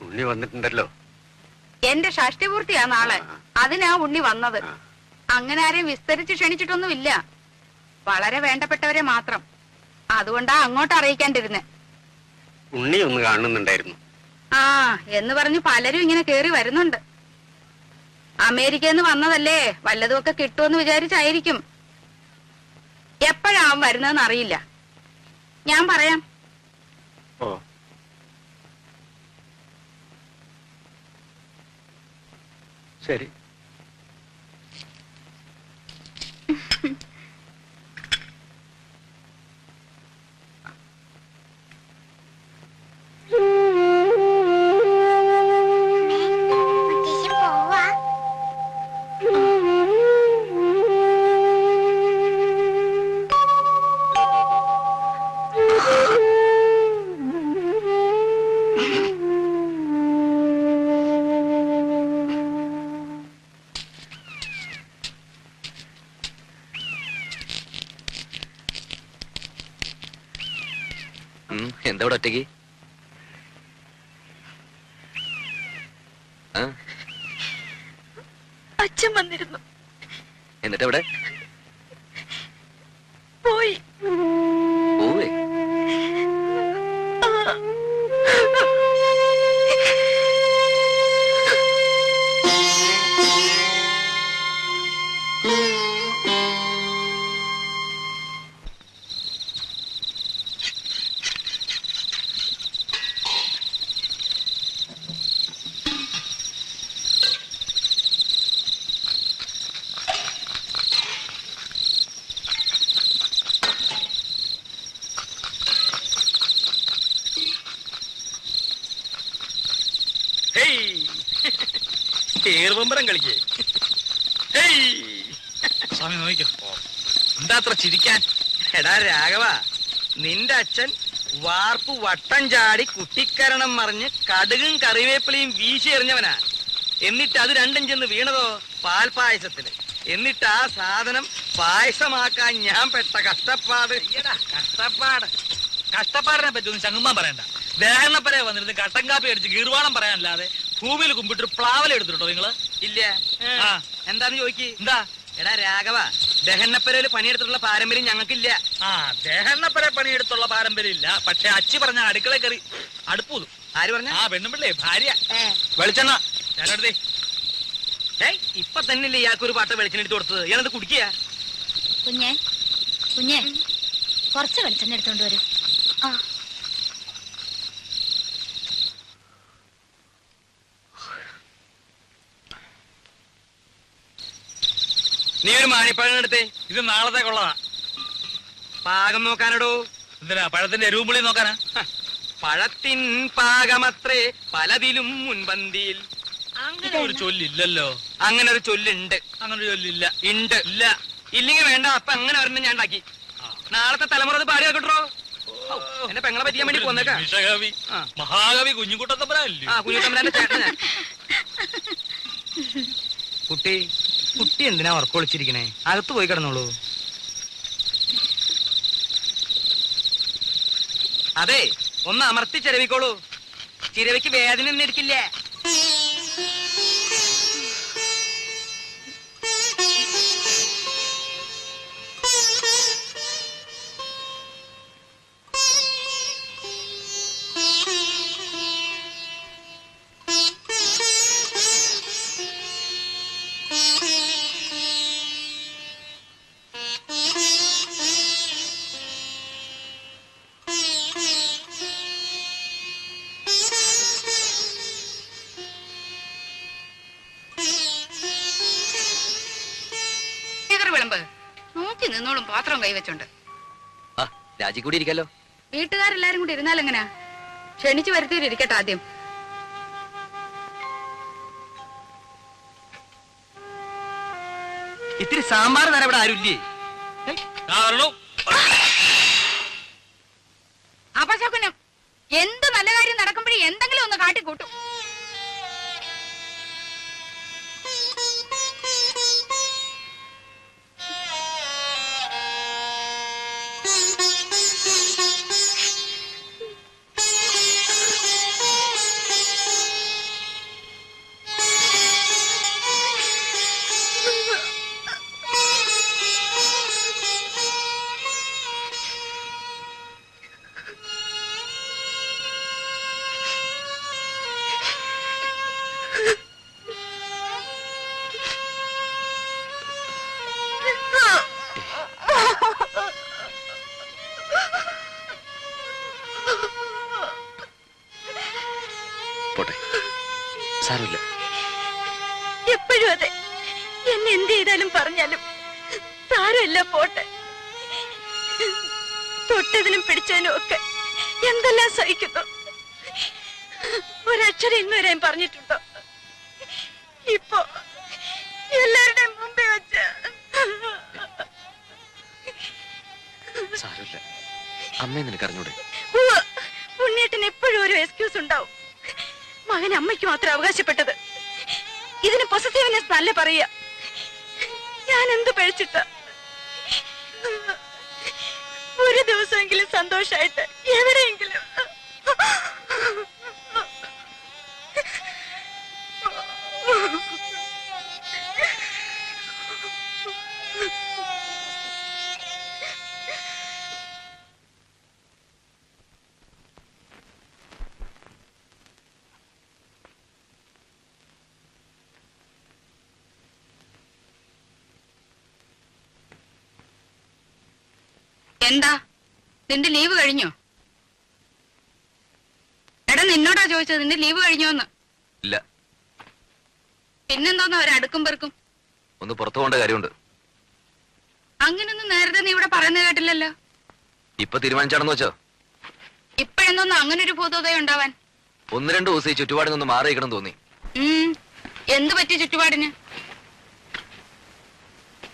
ഉണ്ണി വന്നിട്ടുണ്ടല്ലോ. എന്റെ ഷഷ്ടിപൂർത്തിയാ നാളെ, അതിനാ ഉണ്ണി വന്നത്. അങ്ങനെ ആരെയും വിസ്തരിച്ച് ക്ഷണിച്ചിട്ടൊന്നുമില്ല, വളരെ വേണ്ടപ്പെട്ടവരെ മാത്രം. അതുകൊണ്ടാ അങ്ങോട്ട് അറിയിക്കാണ്ടിരുന്നെ. ഉണ്ണി ഒന്ന് കാണുന്നുണ്ടായിരുന്നു. ആ എന്ന് പറഞ്ഞു പലരും ഇങ്ങനെ കേറി വരുന്നുണ്ട്. അമേരിക്കയിൽ നിന്ന് വന്നതല്ലേ, വല്ലതുമൊക്കെ കിട്ടുമെന്ന് വിചാരിച്ചായിരിക്കും. എപ്പോഴാവും വരുന്നതെന്ന് അറിയില്ല. ഞാൻ പറയാം. ഓ ശരി. എന്താ ഇവിടെ ഒറ്റയ്ക്ക്? അച്ഛൻ വന്നിരുന്നു. എന്നിട്ട് എവിടെ പോയി? പോവേ? ഏറുപമ്പരം കളിക്കേ. സ്വാമി നോക്കിക്കോ. എന്താ അത്ര ചിരിക്കാൻ? എടാ രാഘവ, നിന്റെ അച്ഛൻ വാർപ്പ് വട്ടം ചാടി കുട്ടിക്കരണം മറിഞ്ഞ് കടുകും കറിവേപ്പിലയും വീശി എറിഞ്ഞവനാ. എന്നിട്ട് അത് രണ്ടും ചെന്ന് വീണതോ പാൽപായസത്തില്. എന്നിട്ട് ആ സാധനം പായസമാക്കാൻ ഞാൻ പെട്ട കഷ്ടപ്പാട്. കഷ്ടപ്പാടിനെ പറ്റി ഒന്നും ചങ്ങുമ്മാൻ പറയണ്ട. ദേഹന്നപ്പരെ വന്നിരുന്ന് കട്ടൻ കാപ്പി അടിച്ച് ഗീർവാണം പറയാനല്ലാതെ ഭൂമിയിൽ കുമ്പിട്ട് പ്ലാവല എടുത്തിട്ടോ നിങ്ങള്? ഇല്ല. എന്താന്ന് ചോദിക്ക്. എന്താ? എടാ രാഘവ, ദഹന്നപ്പരയില് പണിയെടുത്തിട്ടുള്ള പാരമ്പര്യം ഞങ്ങൾക്കില്ല. ദേഹന്നപ്പര പണിയെടുത്തുള്ള പാരമ്പര്യം ഇല്ല. പക്ഷെ അച്ചി പറഞ്ഞ അടുക്കള കയറി അടുപ്പൂതും. ആര് പറഞ്ഞ? പെണ്ണുമ്പിള്ളേ, ഭാര്യ. വെളിച്ചെണ്ണ ഞാനെടുത്തേ. ഇപ്പൊ തന്നെയല്ലേ ഇയാൾക്കൊരു പാട്ട വെളിച്ചെണ്ണ എടുത്ത് കൊടുത്തത്. ഇയാളത് കുടിക്കുക. കുഞ്ഞേ കുഞ്ഞേ, കുറച്ച് വെളിച്ചെണ്ണ എടുത്തോണ്ട് വരും. നീ ഒരു മാണിപ്പഴം എടുത്തേ. ഇത് നാളത്തേക്കുള്ളതാ. പാകം നോക്കാനടോ. എന്തിനാ? പഴത്തിന്റെ എരുവുമ്പുളി നോക്കാനാ? പഴത്തിൻ പാകമത്രേ പലതിലും മുൻപന്തിയിൽ. അങ്ങനെ ഒരു ചൊല്ലില്ലല്ലോ. അങ്ങനെ ഒരു ചൊല്ലുണ്ട്. അങ്ങനെ ഒരു ചൊല്ലില്ല. ഉണ്ട്. ഇല്ല. ഇല്ലെങ്കിൽ വേണ്ട. അപ്പൊ അങ്ങനെ ഒരെണ്ണം ഞാൻ ഉണ്ടാക്കി. നാളത്തെ തലമുറ അത് പാടി വെക്കട്ടോ. എന്നെ പെങ്ങളെ പറ്റിയാൻ വേണ്ടി പോന്നേക്കാ. മഹാകവി കുഞ്ഞുകുട്ടത്തമ്പരാല്ലേ? കുഞ്ഞുകുട്ടമ്പരാന്റെ ചേട്ടൻ ഞാൻ. കുട്ടി കുട്ടി എന്തിനാ ഉറക്കൊളിച്ചിരിക്കണേ? അകത്ത് പോയി കിടന്നോളൂ. അതെ, ഒന്ന് അമർത്തി ചിരവിക്കോളൂ. ചിരവിക്ക് വേദന ഒന്നും എടുക്കില്ല. നോക്കി നിന്നോളും പാത്രം കൈവച്ചുണ്ട്. രാജി കൂടി ഇരിക്കല്ലോ. വീട്ടുകാരെല്ലാരും കൂടി ഇരുന്നാൽ എങ്ങനെയാ? ക്ഷണിച്ചു വരുത്തിയിട്ടിരിക്കട്ടെ ആദ്യം. ഇത്തിരി സാമ്പാർ തരാൻ ഇവിടെ ആരുല്ലേ? അപശകുനം. എന്ത് നല്ല കാര്യം നടക്കുമ്പോഴേ എന്തെങ്കിലും ഒന്ന് കാട്ടിക്കൂട്ടും. പോട്ടെ, സാരമില്ല. എപ്പോഴും അതെ, എന്നെ എന്ത് ചെയ്താലും പറഞ്ഞാലും സാരമില്ല, പോട്ടെ. തൊട്ടതിനും പിടിച്ചതിനും ഒക്കെ എന്തെല്ലാം സഹിക്കുന്നു. ഒരക്ഷരം ഇന്നുവരെ പറഞ്ഞിട്ടുണ്ടോ? ഇപ്പൊ എല്ലാവരുടെയും മുമ്പേ വെച്ച് സാരമില്ല, അമ്മയെ നിനക്ക് അറിഞ്ഞൂടെ? ഉണ്ണിയേട്ടൻ എപ്പോഴും ഒരു എക്സ്ക്യൂസ് ഉണ്ടാവും. മകൻ അമ്മയ്ക്ക് മാത്രം അവകാശപ്പെട്ടത്. ഇതിന് പൊസസീവ്നെസ് നല്ല പറയുക. ഞാൻ എന്ത് പഴിച്ചിട്ട? ഒരു ദിവസമെങ്കിലും സന്തോഷായിട്ട് എവിടെയെങ്കിലും. എന്താ, നിന്റെ ലീവ് കഴിഞ്ഞോ? എടാ, നിന്നോടാ ചോദിച്ചത്, നിന്റെ ലീവ് കഴിഞ്ഞോന്ന്. ഇല്ല. പിന്നെന്തോന്ന് അവരടുക്കും പെറുക്കും? ഒന്ന് പുറത്തു പോകേണ്ട കാര്യമുണ്ട്. അങ്ങനൊന്നും നേരത്തെ നീ ഇവിടെ പറയുന്നത് കേട്ടില്ലല്ലോ. ഇപ്പൊ തീരുമാനിച്ചാണെന്ന് വെച്ചോ? ഇപ്പഴെന്തോന്ന് അങ്ങനെ ഒരു ഭൂതോദയം ഉണ്ടാവാൻ? 1-2 ദിവസം ഈ ചുറ്റുപാടിൽ നിന്ന് മാറിയിക്കണം തോന്നി. എന്ത് പറ്റി ചുറ്റുപാടിന്?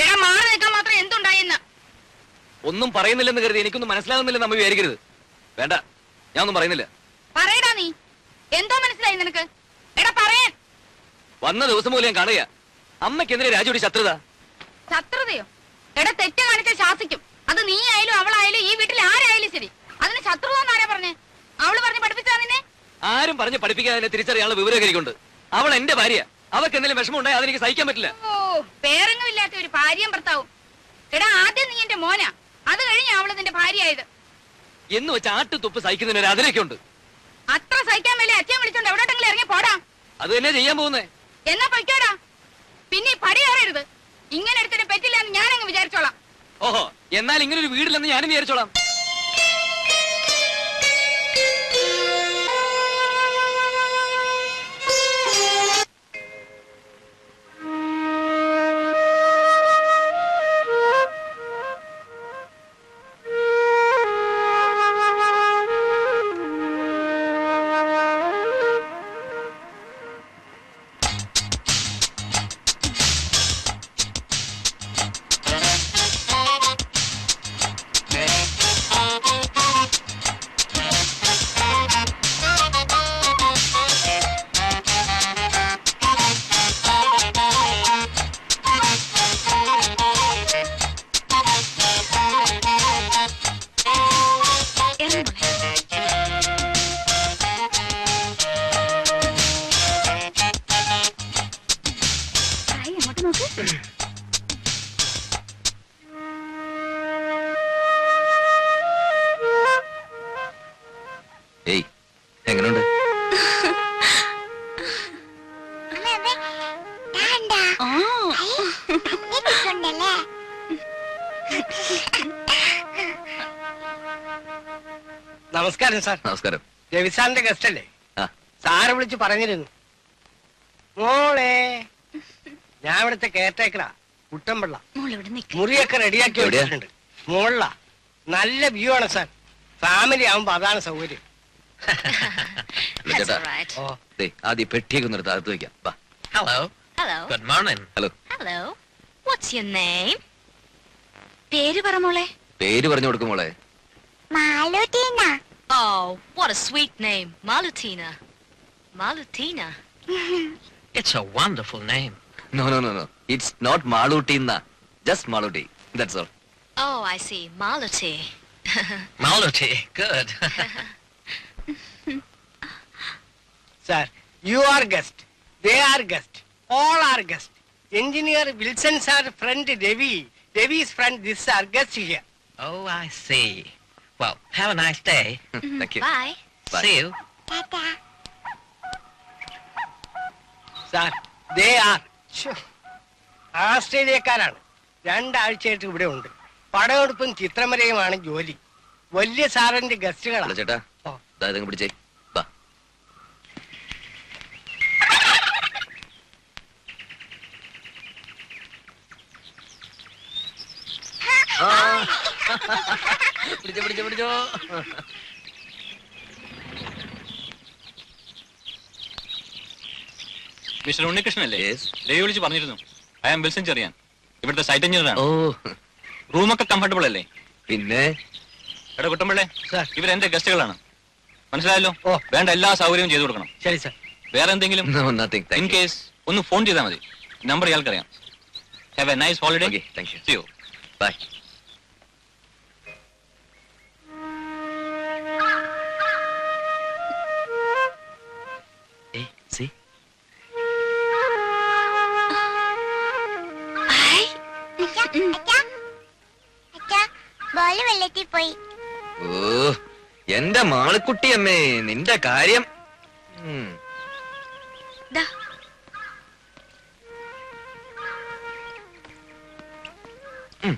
എടാ, മാറി നിൽക്കാൻ മാത്രം എന്തുണ്ടായിന്ന്? ഒന്നും പറയുന്നില്ലെന്ന് കരുതി എനിക്കൊന്നും മനസ്സിലാകുന്നില്ലെന്ന് അമ്മ വിചാരിക്കരുത്. വേണ്ട, ഞാൻ ഒന്നും പറയുന്നില്ല. പറയടാ, നീ എന്തോ മനസ്സിലായി നിനക്ക്? എടാ, പറയാൻ. വന്ന ദിവസം പോലും ഞാൻ കാണുക അമ്മയ്ക്കെതിരെ രാജുവിടെ ശത്രുത. ശത്രുതയോ? എടാ, തെറ്റ് കാണിച്ച ശാസിക്കും. അത് നീ ആയാലും അവളായാലും ഈ വീട്ടിൽ ആരായാലും ശരി. അതിന് ശത്രുത എന്നാരാ പറഞ്ഞേ? അവള് പറഞ്ഞ് പഠിപ്പിച്ചാ നിന്നെ? ആരും പറഞ്ഞ് പഠിപ്പിക്കാതെ തിരിച്ചറിയാനുള്ള വിവരം എനിക്കുണ്ട്. അവൾ എന്റെ ഭാര്യ. അവൾക്ക് എന്തെങ്കിലും വിഷമം ഉണ്ടായി അതെനിക്ക് സഹിക്കാൻ പറ്റില്ല. ഓ, പേരൊന്നും ഇല്ലാത്ത ഒരു ഭാര്യയും ഭർത്താവും. എടാ, ആദ്യം നീ എന്റെ മോനാ, അത് കഴിഞ്ഞ അവള് നിന്റെ ഭാര്യയായത്. എന്ന് വെച്ച് ആട്ടുതുപ്പ് സഹിക്കുന്നതിന് ഒരു അതിലൊക്കെ ഉണ്ട്. അത്ര സഹിക്കാൻ മേലെ അച്ഛൻ വിളിച്ചോണ്ട് എവിടോട്ടെങ്കിലും ഇറങ്ങി പോടാ. അത് തന്നെ ചെയ്യാൻ പോകുന്നേ. എന്നാ പൊയ്ക്കോടാ. പിന്നെ ഈ പടി കയറരുത്. ഇങ്ങനെ എടുത്തിട്ട് പറ്റില്ല എന്ന് ഞാനങ്ങ് വിചാരിച്ചോളാം. ഓഹോ, എന്നാൽ ഇങ്ങനെ ഒരു വീടില്ലെന്ന് ഞാനും വിചാരിച്ചോളാം. ഏയ്, എങ്ങനെയുണ്ട്? നമസ്കാരം സാർ. നമസ്കാരം. രവിസാറിന്റെ ഗസ്റ്റ് അല്ലേ? ആ. സാറ് വിളിച്ച് പറഞ്ഞിരുന്നു. മോളെ, ഞാൻ ഇവിടുത്തെ കെയർടേക്കറാ, കുട്ടമ്പിള്ള. മുറിയൊക്കെ റെഡിയാക്കി എവിടെയാ? വെച്ചിട്ടുണ്ട്. മോളില നല്ല വ്യൂ ആണ് സാർ. ഫാമിലി ആവുമ്പോ അതാണ് സൗകര്യം. ചേട്ടാ, ഓ, ആദ്യം പെട്ടിയൊക്കെ ഒന്ന് എടുത്ത് അകത്ത് വെക്കാം. വാ. Hello, hello. Good morning. Hello. Hello. What's your name? പേര് പറ മോളെ. പേര് പറഞ്ഞു കൊടുക്കും മോളെ. മാലുട്ടീന. Oh, what a sweet name, Malutina. Malutina. It's a wonderful name. No, no, no, no. It's not Malutina. Just Maluti. That's all. Oh, I see. Maluti. Maluti, good. Sir, you are guest, they are guest, all are guest. Engineer Wilson sir friend Ravi, രവി's friend this are guest here. Oh, I see. Well, have a nice day. Thank you. Bye. Bye. See you. Sir, they are ആസ്ട്രേലിയക്കാരാണ്. 2 ആഴ്ചയായിട്ട് ഇവിടെ ഉണ്ട്. പടമെടുപ്പും ചിത്രമരയുമാണ് ജോലി. വലിയ സാറിന്റെ hello ഗസ്റ്റുകളാണ്. ചേട്ടാ, ഓ. ഇതങ്ങ് പിടിച്ചേ. വാ. പിടിച്ചോ പിടിച്ചോ പിടിച്ചോ. മിസ്റ്റർ ഉണ്ണികൃഷ്ണനല്ലേ? Yes. രവി വിളിച്ച് പറഞ്ഞിരുന്നു. ഐ ആം വിൽസൺ ചെറിയാൻ, ഇവിടുത്തെ സൈറ്റ് എഞ്ചിനീയറാണ്. ഓ റൂമൊക്കെ കംഫർട്ടബിൾ അല്ലേ? പിന്നെ എടാ കുട്ടമ്പിള്ളേ, സാർ. ഇവരെന്റെ ഗസ്റ്റുകളാണ്, മനസ്സിലായല്ലോ? ഓ. വേണ്ട എല്ലാ സൗകര്യവും ചെയ്തു കൊടുക്കണം. ശരി സാർ. വേറെ എന്തെങ്കിലും നോ നത്തിങ് ഇൻ കേസ് ഒന്ന് ഫോൺ ചെയ്താൽ മതി. നമ്പർ ഇയാൾക്കറിയാം. Have a nice holiday. Okay thank you. See you. Bye. See? Ball വെള്ളത്തിൽ പോയി. ഓ എന്റെ മാളിക്കുട്ടിയമ്മേ, നിന്റെ കാര്യം. ഉം. ദാ. ഉം.